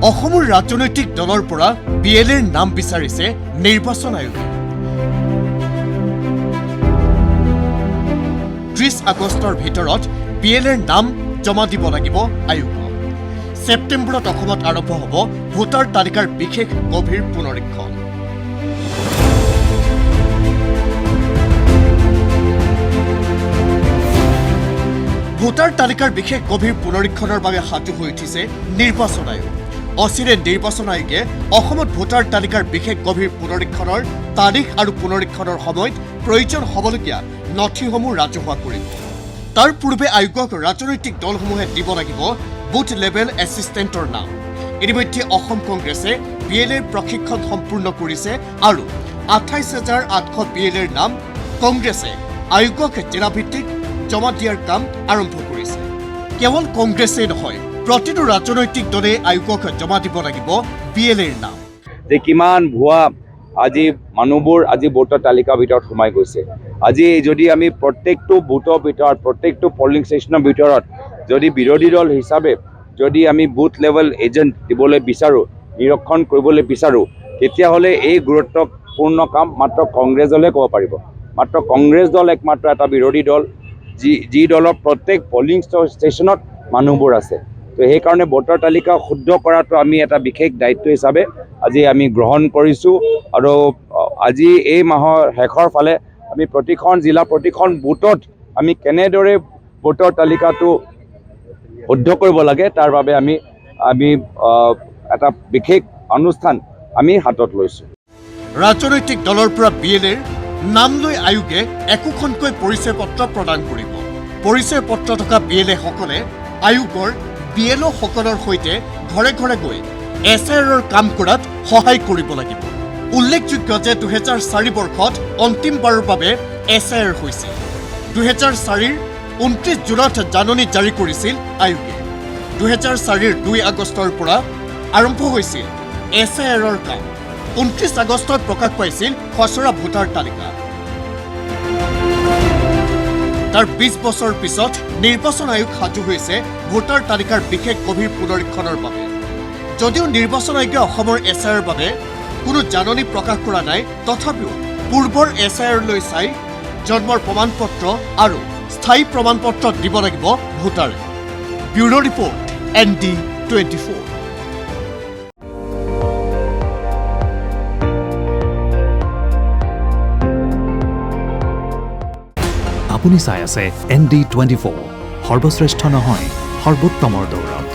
অসমৰ ৰাজনৈতিক দলৰ পৰা বিএলএৰ নাম বিচাৰিছে নিৰ্বাচন আয়োগে। 30 আগষ্টৰ ভিতৰত বিএলএৰ নাম জমা দিব লাগিব আয়োগক। ছেপ্টেম্বৰত অসমত আৰম্ভ হ'ব ভোটাৰ তালিকাৰ বিশেষ গভীৰ পুনৰীক্ষণ। ভোটাৰ তালিকাৰ বিশেষ গভীৰ পুনৰীক্ষণৰ বাবে সাজু হৈ উঠিছে নিৰ্বাচন আয়োগ। অচিৰে নিৰ্বাচন আয়োগে অসমত ভোটাৰ তালিকাৰ বিশেষ গভীৰ পুনৰীক্ষণৰ তাৰিখ আৰু পুনৰীক্ষণৰ সময়ত প্ৰয়োজন হ'বলগীয়া নথিসমূহ ৰাজহুৱা কৰিব। তাৰ পূৰ্বে আয়োগক ৰাজনৈতিক দলসমূহে দিব লাগিব বুথ লেভেল এছিষ্টেণ্টৰ নাম। ইতিমধ্যে অসম কংগ্ৰেছে বিএলএৰ প্ৰশিক্ষণ সম্পূৰ্ণ কৰিছে আৰু 28,800 বিএলএৰ নাম কংগ্ৰেছে আয়োগক জিলাভিত্তিক জমা দিয়াৰ কাম আৰম্ভ কৰিছে। কেৱল কংগ্ৰেছেই নহয়, প্ৰতিটো ৰাজনৈতিক দলে আয়োগক জমা দিব লাগিব বিএলএৰ নাম। যে কিমান ভুৱা আজি মানুহবোৰ আজি ভোটাৰ তালিকাৰ ভিতৰত সোমাই গৈছে। আজি যদি আমি প্ৰত্যেকটো বুথৰ ভিতৰত প্ৰত্যেকটো পলিং ষ্টেচনৰ ভিতৰত যদি বিৰোধী দল হিচাপে যদি আমি বুথ লেভেল এজেণ্ট দিবলৈ বিচাৰোঁ, নিৰীক্ষণ কৰিবলৈ বিচাৰোঁ, তেতিয়াহ'লে এই গুৰুত্বপূৰ্ণ কাম মাত্ৰ কংগ্ৰেছ দলে ক'ব পাৰিব। মাত্ৰ কংগ্ৰেছ দল একমাত্ৰ এটা বিৰোধী দল যি দলৰ প্ৰত্যেক পলিং ষ্টেচনত মানুহবোৰ আছে। তো সেইকাৰণে ভোটাৰ তালিকা শুদ্ধ কৰাটো আমি এটা বিশেষ দায়িত্ব হিচাপে আজি আমি গ্ৰহণ কৰিছোঁ। আৰু আজি এই মাহৰ শেষৰ ফালে আমি প্ৰতিখন জিলা প্ৰতিখন বুথত আমি কেনেদৰে ভোটাৰ তালিকাটো শুদ্ধ কৰিব লাগে তাৰ বাবে আমি এটা বিশেষ অনুষ্ঠান আমি হাতত লৈছোঁ। ৰাজনৈতিক দলৰ পৰা বিএলএৰ নাম লৈ আয়োগে একোখনকৈ পৰিচয় পত্ৰ প্ৰদান কৰিব। পৰিচয় পত্ৰ থকা বিএলএসকলে আয়োগৰ বিএলঅ'সকলৰ সৈতে ঘৰে ঘৰে গৈ এছআইআৰৰ কাম কৰাত সহায় কৰিব লাগিব। উল্লেখযোগ্য যে 2004 বৰ্ষত অন্তিমবাৰৰ বাবে এছআইআৰ হৈছিল। 2004ৰ 29 জুনত জাননী জাৰি কৰিছিল আয়োগে। 2004ৰ 2 আগষ্টৰ পৰা আৰম্ভ হৈছিল এছআইআৰৰ কাম। 29 আগষ্টত প্ৰকাশ পাইছিল খচৰা ভোটাৰ তালিকা। তাৰ 20 বছৰ পিছত নিৰ্বাচন আয়োগ সাজু হৈছে ভোটাৰ তালিকাৰ বিশেষ গভীৰ পুনৰীক্ষণৰ বাবে। যদিও নিৰ্বাচন আয়োগে অসমৰ এছআইআৰৰ বাবে কোনো জাননী প্ৰকাশ কৰা নাই, তথাপিও পূৰ্বৰ এছআইআৰলৈ চাই জন্মৰ প্ৰমাণপত্ৰ আৰু স্থায়ী প্ৰমাণপত্ৰ দিব লাগিব ভোটাৰে। Bureau' report ND24। আপুনি চাই আছে ND24, সৰ্বশ্ৰেষ্ঠ নহয় সৰ্বোত্তমৰ দৌৰত।